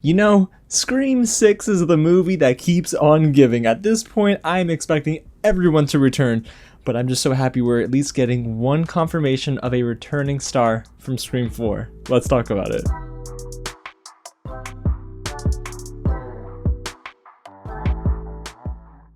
You know, Scream 6 is the movie that keeps on giving. At this point, I'm expecting everyone to return, but I'm just so happy we're at least getting one confirmation of a returning star from Scream 4. Let's talk about it.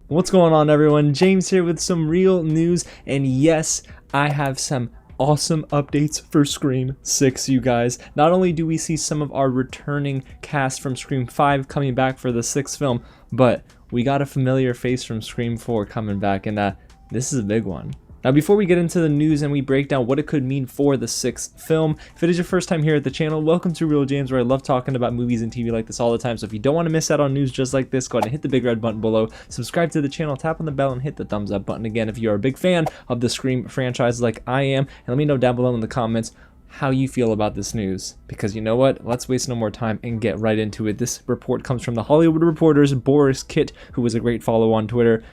What's going on, everyone? James here with some real news, and yes, I have some awesome updates for Scream 6, you guys. Not only do we see some of our returning cast from Scream 5 coming back for the 6th film, but we got a familiar face from Scream 4 coming back, and this is a big one. Now, before we get into the news and we break down what it could mean for the 6th film, if it is your first time here at the channel, welcome to Real James, where I love talking about movies and TV like this all the time. So if you don't want to miss out on news just like this, go ahead and hit the big red button below, subscribe to the channel, tap on the bell, and hit the thumbs up button again if you're a big fan of the Scream franchise like I am. And let me know down below in the comments how you feel about this news, because you know what, let's waste no more time and get right into it. This report comes from the Hollywood Reporter's Boris Kitt, who was a great follow on Twitter.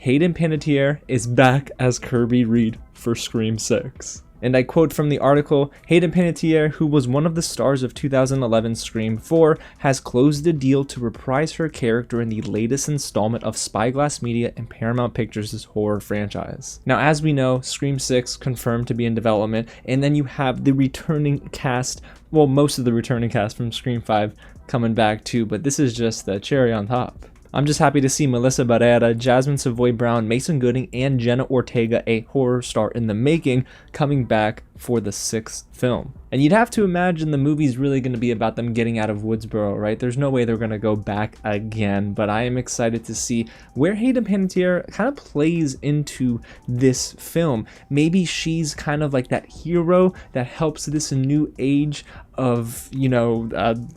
Hayden Panettiere is back as Kirby Reed for Scream 6. And I quote from the article, Hayden Panettiere, who was one of the stars of 2011's Scream 4, has closed a deal to reprise her character in the latest installment of Spyglass Media and Paramount Pictures' horror franchise. Now, as we know, Scream 6 confirmed to be in development, and then you have the returning cast, well, most of the returning cast from Scream 5 coming back too, but this is just the cherry on top. I'm just happy to see Melissa Barrera, Jasmine Savoy Brown, Mason Gooding, and Jenna Ortega, a horror star in the making, coming back for the 6th film. And you'd have to imagine the movie's really going to be about them getting out of Woodsboro, right? There's no way they're going to go back again, but I am excited to see where Hayden Panettiere kind of plays into this film. Maybe she's kind of like that hero that helps this new age of,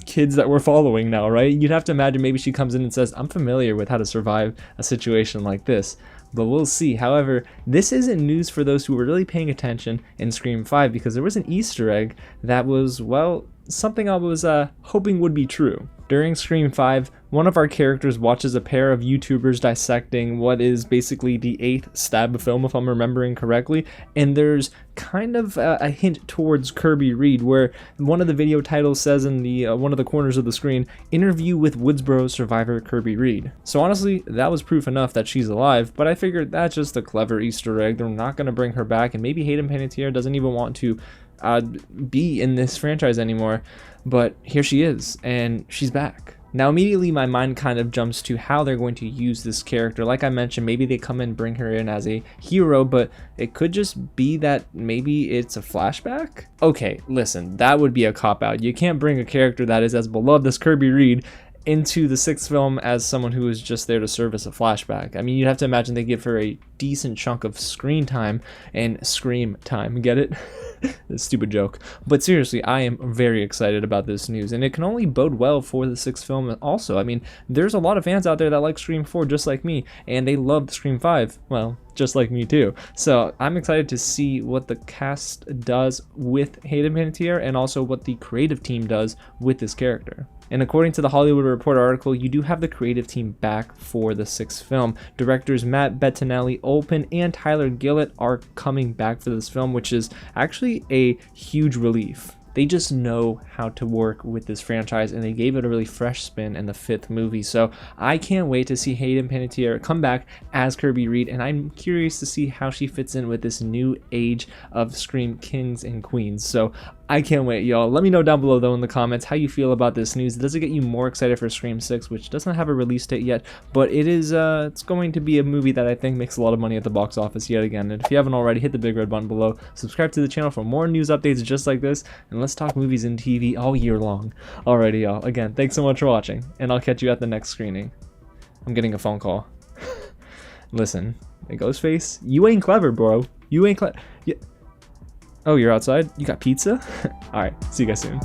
kids that we're following now, right? You'd have to imagine maybe she comes in and says, I'm familiar with how to survive a situation like this. But we'll see. However, this isn't news for those who were really paying attention in Scream 5, because there was an Easter egg that was, well, something I was hoping would be true. During Scream 5, one of our characters watches a pair of YouTubers dissecting what is basically the 8th stab film, if I'm remembering correctly, and there's kind of a hint towards Kirby Reed, where one of the video titles says in the one of the corners of the screen, interview with Woodsboro survivor Kirby Reed. So honestly, that was proof enough that she's alive, but I figured that's just a clever Easter egg. They're not going to bring her back, and maybe Hayden Panettiere doesn't even want to be in this franchise anymore, but here she is, and she's back. Now, immediately my mind kind of jumps to how they're going to use this character. Like I mentioned, maybe they come and bring her in as a hero, but it could just be that maybe it's a flashback? Okay, listen, that would be a cop-out. You can't bring a character that is as beloved as Kirby Reed into the 6th film as someone who is just there to serve as a flashback. I mean, you'd have to imagine they give her a decent chunk of screen time and scream time. Get it? Stupid joke. But seriously, I am very excited about this news, and it can only bode well for the 6th film also. I mean, there's a lot of fans out there that like Scream 4 just like me, and they loved Scream 5, well, just like me too. So I'm excited to see what the cast does with Hayden Panettiere and also what the creative team does with this character. And according to the Hollywood Reporter article, you do have the creative team back for the 6th film. Directors Matt Bettinelli-Olpin and Tyler Gillett are coming back for this film, which is actually a huge relief. They just know how to work with this franchise, and they gave it a really fresh spin in the 5th movie. So I can't wait to see Hayden Panettiere come back as Kirby Reed, and I'm curious to see how she fits in with this new age of Scream kings and queens. So I can't wait, y'all. Let me know down below, though, in the comments how you feel about this news. Does it get you more excited for Scream 6, which doesn't have a release date yet, but it is it's going to be a movie that I think makes a lot of money at the box office yet again. And if you haven't already, hit the big red button below, subscribe to the channel for more news updates just like this, and let's talk movies and TV all year long. Alrighty, y'all. Again, thanks so much for watching, and I'll catch you at the next screening. I'm getting a phone call. Listen, hey, Ghostface, you ain't clever, bro. You ain't clever. Oh, you're outside? You got pizza? Alright, see you guys soon.